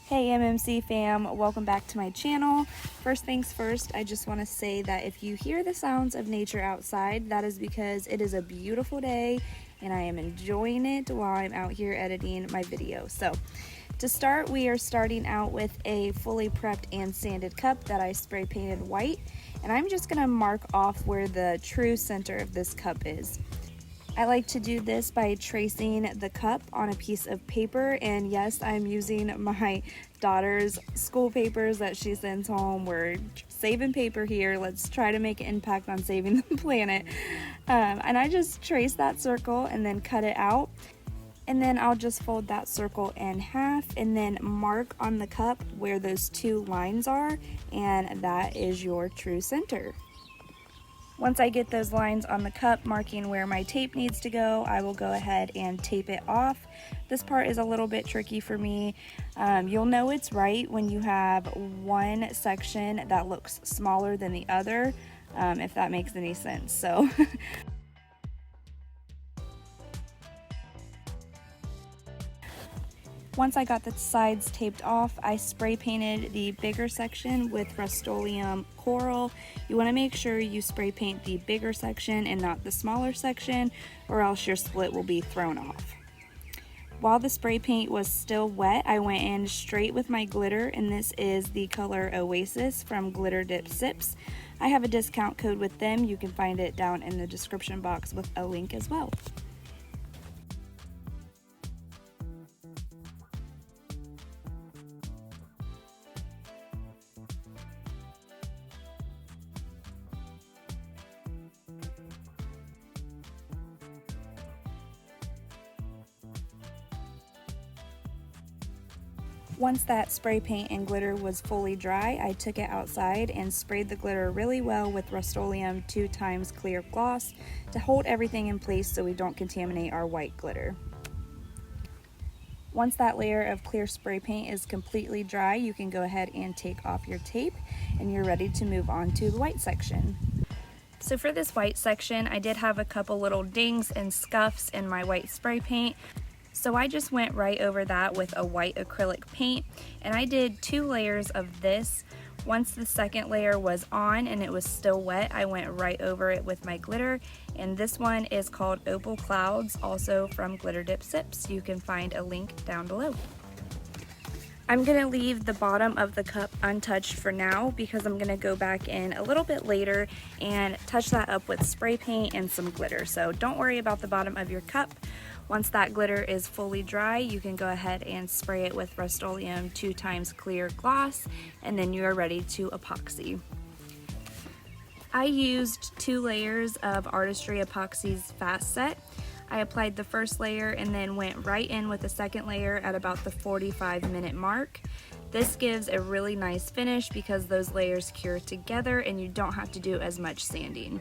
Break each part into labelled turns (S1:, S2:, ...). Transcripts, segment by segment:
S1: Hey MMC fam, welcome back to my channel. First things first, I just want to say that if you hear the sounds of nature outside, that is because it is a beautiful day and I am enjoying it while I'm out here editing my video. So to start, we are starting out with a fully prepped and sanded cup that I spray painted white, and I'm just going to mark off where the true center of this cup is. I like to do this by tracing the cup on a piece of paper, and yes, I'm using my daughter's school papers that she sends home. We're saving paper here. Let's try to make an impact on saving the planet. And I just trace that circle and then cut it out. And then I'll just fold that circle in half and then mark on the cup where those two lines are, and that is your true center. Once I get those lines on the cup marking where my tape needs to go, I will go ahead and tape it off. This part is a little bit tricky for me. You'll know it's right when you have one section that looks smaller than the other, if that makes any sense. So once I got the sides taped off, I spray painted the bigger section with Rustoluem Coral. You want to make sure you spray paint the bigger section and not the smaller section, or else your split will be thrown off. While the spray paint was still wet, I went in straight with my glitter, and this is the color Oasis from Glitter Dip Sips. I have a discount code with them. You can find it down in the description box with a link as well. Once that spray paint and glitter was fully dry, I took it outside and sprayed the glitter really well with Rustoluem 2x clear gloss to hold everything in place so we don't contaminate our white glitter. Once that layer of clear spray paint is completely dry, you can go ahead and take off your tape and you're ready to move on to the white section. So for this white section, I did have a couple little dings and scuffs in my white spray paint. So I just went right over that with a white acrylic paint, and I did 2 layers of this. Once the second layer was on and it was still wet, I went right over it with my glitter, and this one is called Opal Clouds, also from Glitter Dip Sips. You can find a link down below. I'm going to leave the bottom of the cup untouched for now because I'm going to go back in a little bit later and touch that up with spray paint and some glitter. So don't worry about the bottom of your cup. Once that glitter is fully dry, you can go ahead and spray it with Rustoluem 2x clear gloss, and then you are ready to epoxy. I used 2 layers of Artistry Epoxy's Fast Set. I applied the first layer and then went right in with the second layer at about the 45-minute mark. This gives a really nice finish because those layers cure together and you don't have to do as much sanding.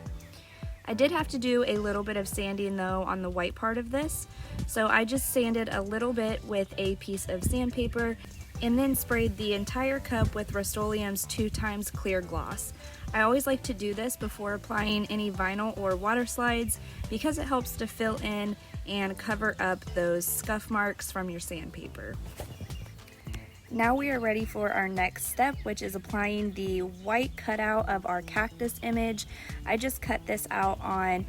S1: I did have to do a little bit of sanding though on the white part of this, so I just sanded a little bit with a piece of sandpaper and then sprayed the entire cup with Rustoluem's 2x clear gloss. I always like to do this before applying any vinyl or water slides because it helps to fill in and cover up those scuff marks from your sandpaper. Now we are ready for our next step, which is applying the white cutout of our cactus image. I just cut this out on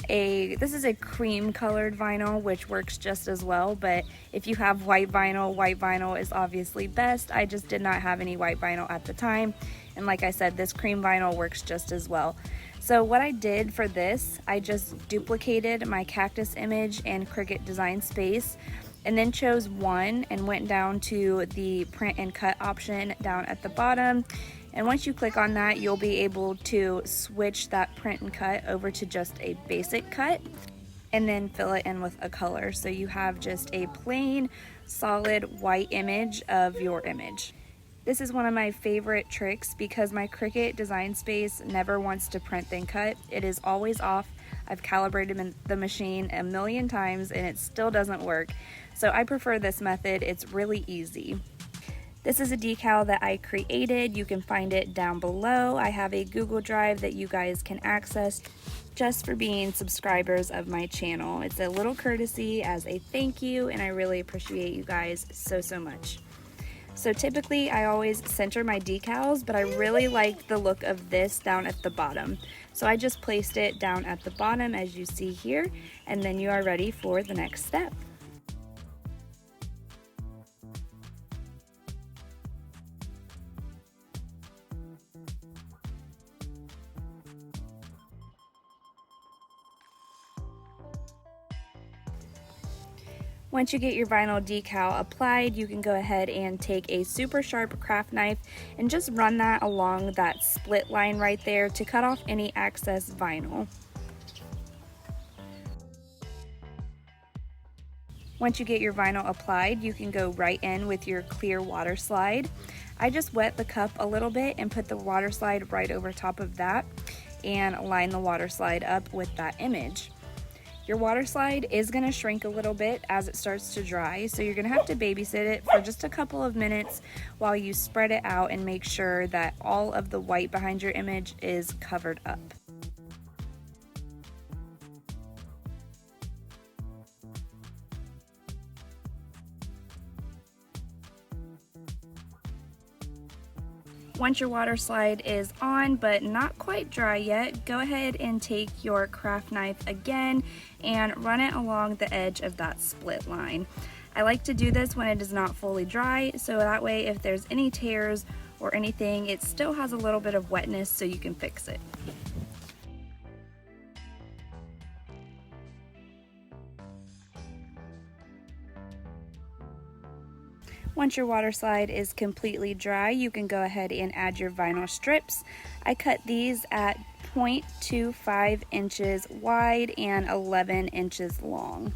S1: this is a cream colored vinyl, which works just as well, but if you have white vinyl is obviously best. I just did not have any white vinyl at the time, and like I said, this cream vinyl works just as well. So what I did for this, I just duplicated my cactus image in Cricut Design Space, and then chose one and went down to the print and cut option down at the bottom. And once you click on that, you'll be able to switch that print and cut over to just a basic cut and then fill it in with a color. So you have just a plain, solid white image of your image. This is one of my favorite tricks because my Cricut Design Space never wants to print then cut. It is always off. I've calibrated the machine a million times and it still doesn't work. So I prefer this method. It's really easy. This is a decal that I created. You can find it down below. I have a Google Drive that you guys can access just for being subscribers of my channel. It's a little courtesy as a thank you, and I really appreciate you guys so much. So typically I always center my decals, but I really liked the look of this down at the bottom. So I just placed it down at the bottom as you see here, and then you are ready for the next step. Once you get your vinyl decal applied, you can go ahead and take a super sharp craft knife and just run that along that split line right there to cut off any excess vinyl. Once you get your vinyl applied, you can go right in with your clear water slide. I just wet the cup a little bit and put the water slide right over top of that and line the water slide up with that image. Your water slide is going to shrink a little bit as it starts to dry, so you're going to have to babysit it for just a couple of minutes while you spread it out and make sure that all of the white behind your image is covered up. Once your water slide is on but not quite dry yet, go ahead and take your craft knife again and run it along the edge of that split line. I like to do this when it is not fully dry, so that way if there's any tears or anything, it still has a little bit of wetness so you can fix it. Once your water slide is completely dry, you can go ahead and add your vinyl strips. I cut these at 0.25 inches wide and 11 inches long.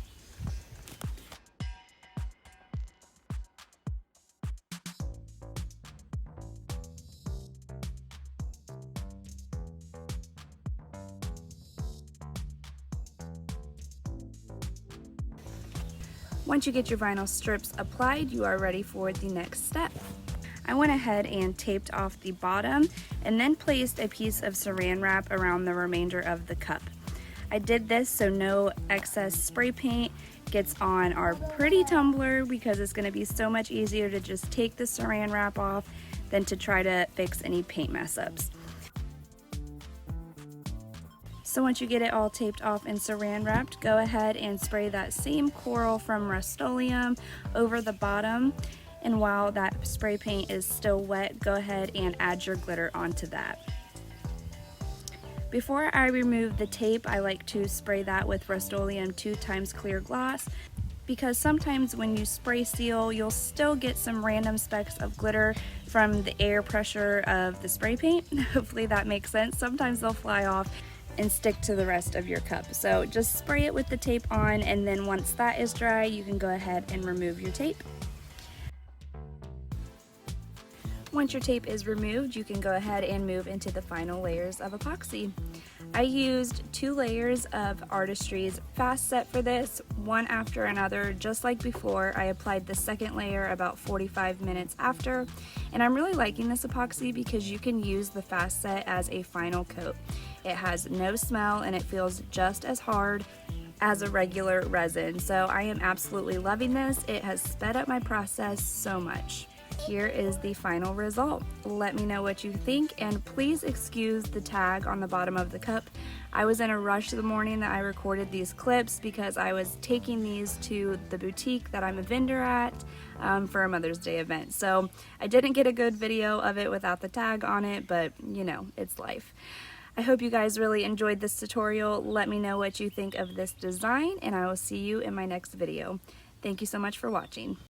S1: Once you get your vinyl strips applied, you are ready for the next step. I went ahead and taped off the bottom and then placed a piece of saran wrap around the remainder of the cup. I did this so no excess spray paint gets on our pretty tumbler, because it's going to be so much easier to just take the saran wrap off than to try to fix any paint mess ups. So once you get it all taped off and saran wrapped, go ahead and spray that same coral from Rustoluem over the bottom. And while that spray paint is still wet, go ahead and add your glitter onto that. Before I remove the tape, I like to spray that with Rustoluem 2x clear gloss, because sometimes when you spray seal, you'll still get some random specks of glitter from the air pressure of the spray paint. Hopefully that makes sense. Sometimes they'll fly off and stick to the rest of your cup. So just spray it with the tape on, and then once that is dry, you can go ahead and remove your tape. Once your tape is removed, you can go ahead and move into the final layers of epoxy. I used 2 layers of Artistry's Fast Set for this, one after another, just like before. I applied the second layer about 45 minutes after, and I'm really liking this epoxy because you can use the Fast Set as a final coat. It has no smell and it feels just as hard as a regular resin, so I am absolutely loving this. It has sped up my process so much. Here is the final result. Let me know what you think, and please excuse the tag on the bottom of the cup. I was in a rush the morning that I recorded these clips because I was taking these to the boutique that I'm a vendor at for a Mother's Day event. So I didn't get a good video of it without the tag on it, but you know, it's life. I hope you guys really enjoyed this tutorial. Let me know what you think of this design, and I will see you in my next video. Thank you so much for watching.